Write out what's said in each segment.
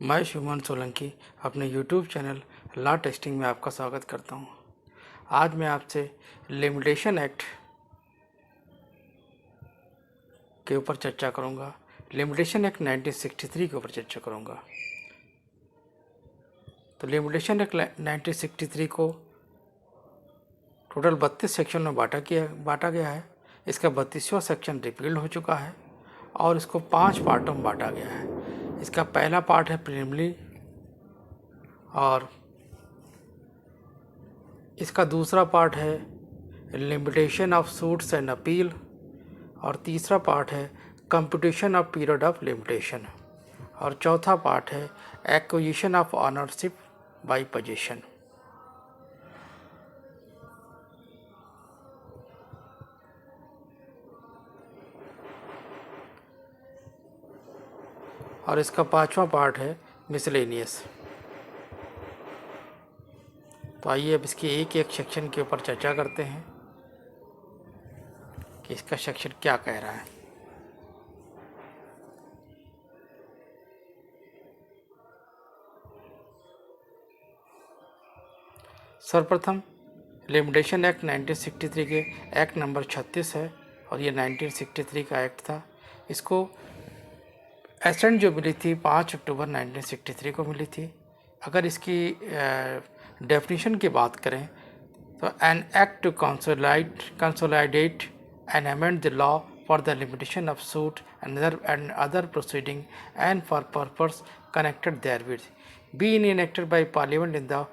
मैं शुभमन सोलंकी अपने YouTube channel law testing में आपका स्वागत करता हूं। आज मैं आपसे लिमिटेशन एक्ट के ऊपर चर्चा करूंगा। लिमिटेशन एक्ट 1963 के ऊपर चर्चा करूंगा। तो लिमिटेशन एक्ट 1963 को टोटल 32 सेक्शन में बांटा गया है। इसका 32वां सेक्शन रिपील्ड हो चुका है और इसको 5 पार्टों में बांटा गया है। इसका पहला पार्ट है प्रिलिमिनरी और इसका दूसरा पार्ट है limitation of suits and appeal और तीसरा पार्ट है computation of period of limitation और चौथा पार्ट है acquisition of ownership by possession. और इसका 5वां पार्ट है मिसलेनियस। तो आइए अब इसके एक एक सेक्शन के ऊपर चर्चा करते हैं कि इसका सेक्शन क्या कह रहा है। सर्वप्रथम लिमिटेशन एक्ट 1963 के एक्ट नंबर 36 है और ये 1963 का एक्ट था। इसको एसेंट जो मिली थी 5 अक्टूबर 1963 को मिली थी। अगर इसकी डेफिनेशन की बात करें तो an act to consolidate and amend the law for the limitation of suit and other proceeding and for purpose connected therewith being enacted by parliament in the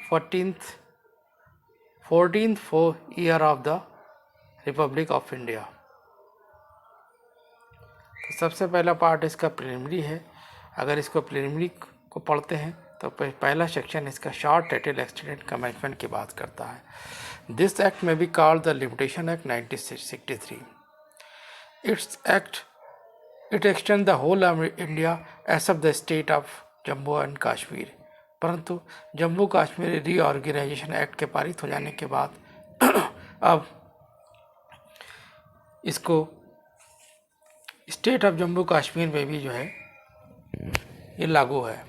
14th year of the republic of India. तो सबसे पहला part इसका preliminary है। अगर इसको preliminary को पढ़ते हैं तो पहला सेक्शन इसका शॉर्ट टाइटल एक्सटेंडेड कमेंसमेंट की बात करता है। दिस एक्ट में be called the limitation act 1963। It extend the whole of India except the state of Jammu and Kashmir. परंतु जम्मू कश्मीर रीऑर्गेनाइजेशन एक्ट के पारित हो जाने के बाद अब इसको स्टेट ऑफ जम्मू कश्मीर में भी जो है ये लागू है।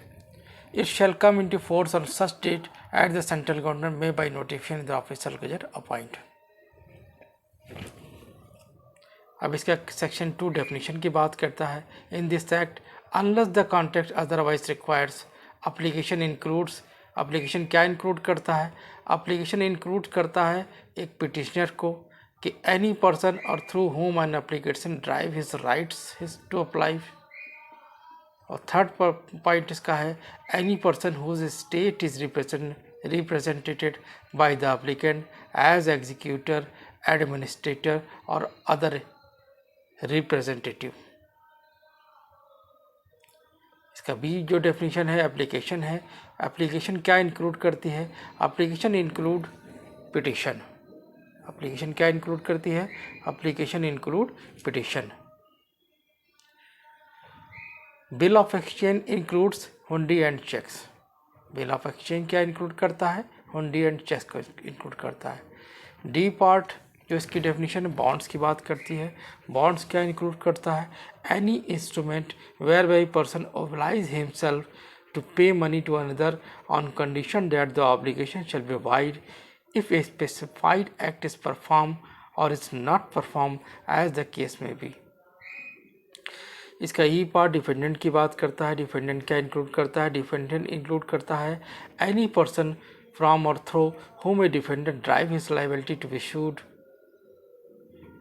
It shall come into force on such date at the central government may by notification the official gazette appoint. अब इसका सेक्शन 2 डेफिनेशन की बात करता है। In this act unless the context otherwise requires application क्या इंक्लूड करता है? Application include करता है एक पिटिशनर को कि एनी पर्सन और through whom an application derive his rights his to apply. और थर्ड पॉइंट इसका है any person whose state is represented by the applicant as executor administrator और अदर रिप्रेजेंटेटिव। इसका भी जो डेफिनेशन है एप्लीकेशन है। एप्लीकेशन क्या इंक्लूड करती है? Application include petition. एप्लीकेशन क्या इंक्लूड करती है? Application include petition. Bill of exchange includes hundi and cheques. Bill of exchange क्या इंक्लूड करता है? हुंडी एंड चेक्स को इंक्लूड करता है। डी पार्ट जो इसकी डेफिनेशन है बॉन्ड्स की बात करती है। बॉन्ड्स क्या इंक्लूड करता है? Any instrument where by person oblige himself to pay money to another on condition that the obligation shall be void if a specified act is performed or is not performed as the case may be। इसका ई part defendant की बात करता है। Defendant क्या include करता है? Defendant include करता है एनी पर्सन फ्रॉम और through whom a defendant drive his liability to be sued।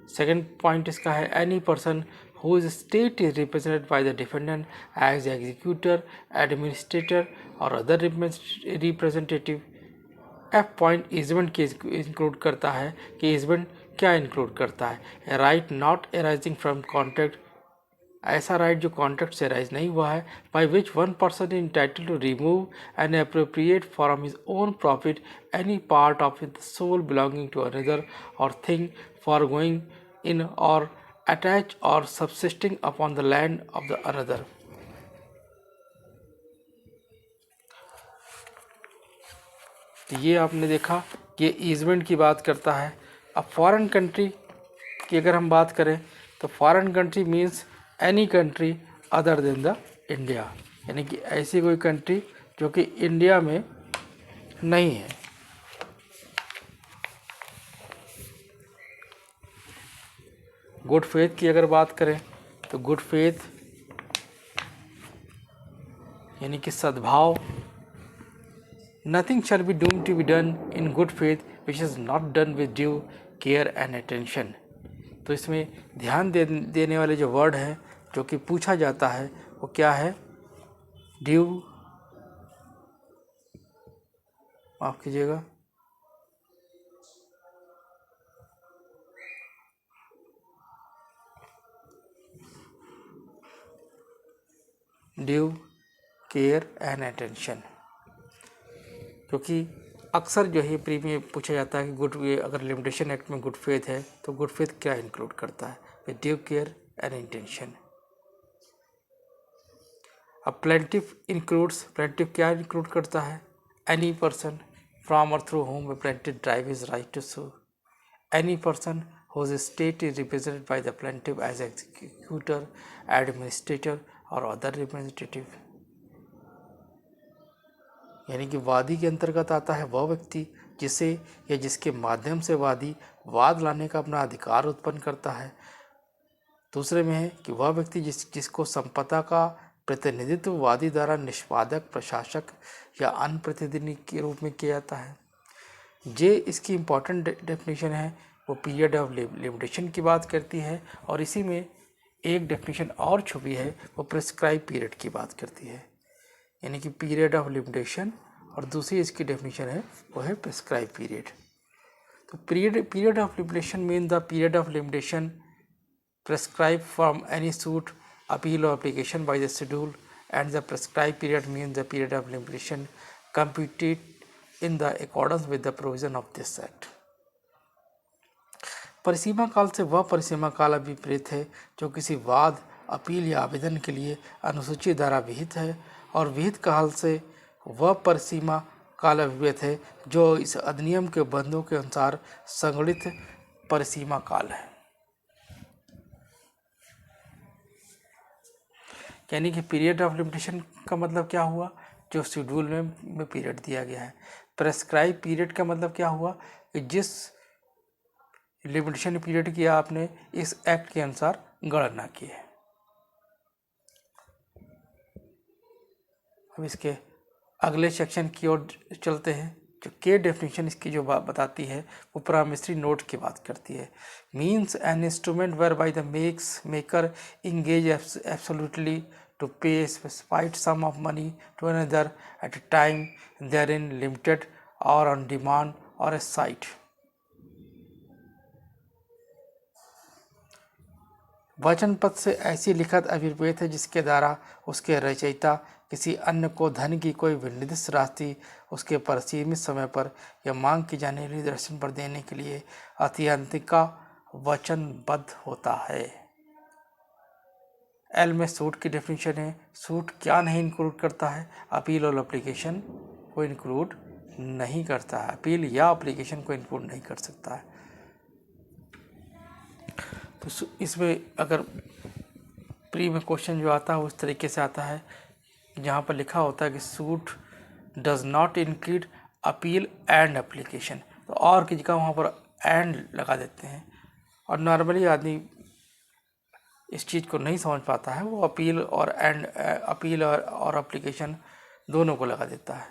Second point इसका है any person whose state is represented by the defendant as executor, administrator or other representative। F point easement की include करता है कि easement क्या include करता है? A right not arising from contract, ऐसा राइट जो कॉन्ट्रैक्ट से अराइज नहीं हुआ है। By which one person is entitle to remove and appropriate from his own profit any part of the soil belonging to another or thing for going in or attach or subsisting upon the land of the another. तो ये आपने देखा कि easement की बात करता है। अब फॉरेन कंट्री की अगर हम बात करें तो foreign country means any country other than the India. यानी कि ऐसी कोई कंट्री जो कि इंडिया में नहीं है। गुड फेथ की अगर बात करें तो गुड फेथ यानी कि सद्भाव, nothing shall be deemed to be done in good faith which is not done with due care and attention. तो इसमें ध्यान देने वाले जो वर्ड है जो कि पूछा जाता है वो क्या है? ड्यू, माफ़ कीजिएगा, ड्यू केयर एंड अटेंशन। क्योंकि अक्सर जो है प्री में पूछा जाता है कि गुड, अगर लिमिटेशन एक्ट में गुड फेथ है तो गुड फेथ क्या इंक्लूड करता है? With due care and intention. अब प्लेंटिफ इंक्लूड्स, प्लेंटिफ क्या इंक्लूड करता है? एनी पर्सन फ्रॉम और through whom plaintiff derive is right to sue, any person whose state is represented by the plaintiff as executor, administrator or other representative। यानी कि वादी के अंतर्गत आता है वह व्यक्ति जिसे या जिसके माध्यम से वादी वाद लाने का अपना अधिकार उत्पन्न करता है। दूसरे में है कि वह व्यक्ति जिसको संपदा का प्रतिनिधित्व वादी द्वारा निष्पादक, प्रशासक या अन्य प्रतिनिधि के रूप में किया जाता है। जे इसकी इम्पॉर्टेंट डेफिनेशन है वो पीरियड ऑफ लिमिटेशन की बात करती है, और इसी में एक डेफिनेशन और छुपी है वो प्रिस्क्राइब पीरियड की बात करती है। यानी कि पीरियड ऑफ लिमिटेशन और दूसरी इसकी डेफिनेशन है वो है प्रिस्क्राइब पीरियड। तो period of limitation mean the period of limitation prescribed from any suit, appeal or application by the schedule, and the prescribed period means the period of limitation computed in the accordance with the provision of this act। परिसीमा काल से वह परिसीमा काल अभिप्रेत है जो किसी वाद, अपील या आवेदन के लिए अनुसूची द्वारा विहित है, और विहित काल से वह परिसीमा काल अभिप्रेत है जो इस अधिनियम के बंधों के अनुसार संगठित परिसीमा काल है। यानी कि पीरियड ऑफ लिमिटेशन का मतलब क्या हुआ? जो शेड्यूल में पीरियड दिया गया है। प्रेस्क्राइब पीरियड का मतलब क्या हुआ? कि जिस लिमिटेशन पीरियड की आपने इस एक्ट के अनुसार गणना की है। अब इसके अगले सेक्शन की ओर चलते हैं। जो के डेफिनेशन इसकी जो बताती है वो प्रॉमिसरी नोट की बात करती है। Means an instrument whereby the maker engage absolutely to pay a specified sum of money to another at a time therein limited or on demand or a site। वचन पद से ऐसी लिखित अभिप्रेत है जिसके द्वारा उसके रचयिता किसी अन्य को धन की कोई निर्दिष्ट राशि उसके परिसीमित समय पर या मांग की जाने वाली दर्शन पर देने के लिए अत्यंतिका वचनबद्ध होता है। एल में सूट की डेफिनेशन है। सूट क्या नहीं इंक्लूड करता है? अपील और एप्लीकेशन को इंक्लूड नहीं करता है। अपील या एप्लीकेशन को इंक्लूड नहीं कर सकता है। तो इसमें अगर प्री में क्वेश्चन जो आता है उस तरीके से आता है जहाँ पर लिखा होता है कि suit does not include appeal and application, तो और की जगह वहाँ पर एंड लगा देते हैं, और नॉर्मली आदमी इस चीज़ को नहीं समझ पाता है, वो अपील और एप्लीकेशन दोनों को लगा देता है,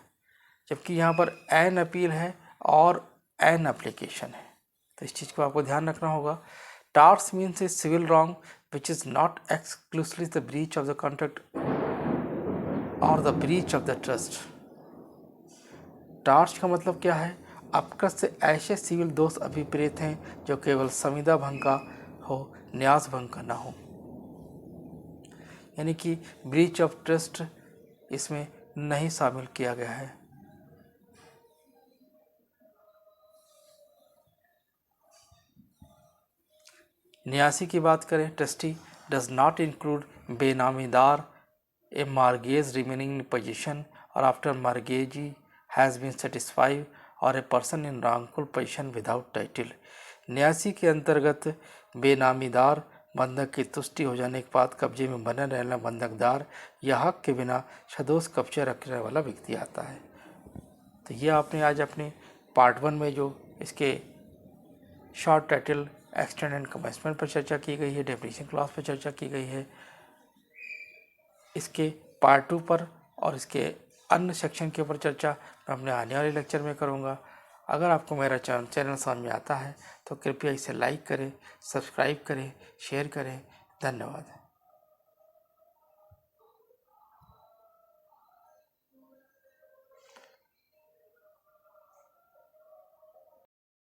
जबकि यहाँ पर एन अपील है और एन एप्लीकेशन है। तो इस चीज़ को आपको ध्यान रखना होगा। Torts means a civil wrong which is not exclusively the breach of the contract or the breach of the trust. Torts का मतलब क्या है? अपकृत से ऐसे सिविल दोष अभिप्रेत हैं जो केवल संविदा भंग का हो, न्यास भंग का ना हो। यानी कि ब्रीच ऑफ ट्रस्ट इसमें नहीं शामिल किया गया है। न्यासी की बात करें, trustee does not include benamidar, a mortgage remaining in position or after mortgage has been satisfied or a person in wrongful position without title. न्यासी के अंतर्गत बेनामीदार बंधक की तुष्टि हो जाने के बाद कब्जे में बने रहना बंधकदार या हक के बिना सदोष कब्जे रखने वाला व्यक्ति आता है। तो ये आपने आज अपने पार्ट 1 में जो इसके short title extend and commencement पर चर्चा की गई है, डेफिनेशन क्लॉज पर चर्चा की गई है। इसके पार्ट 2 पर और इसके अन्य सेक्शन के ऊपर चर्चा मैं अपने आने वाले लेक्चर में करूँगा। अगर आपको मेरा चैनल समझ में आता है तो कृपया इसे लाइक करें, सब्सक्राइब करें, शेयर करें। धन्यवाद।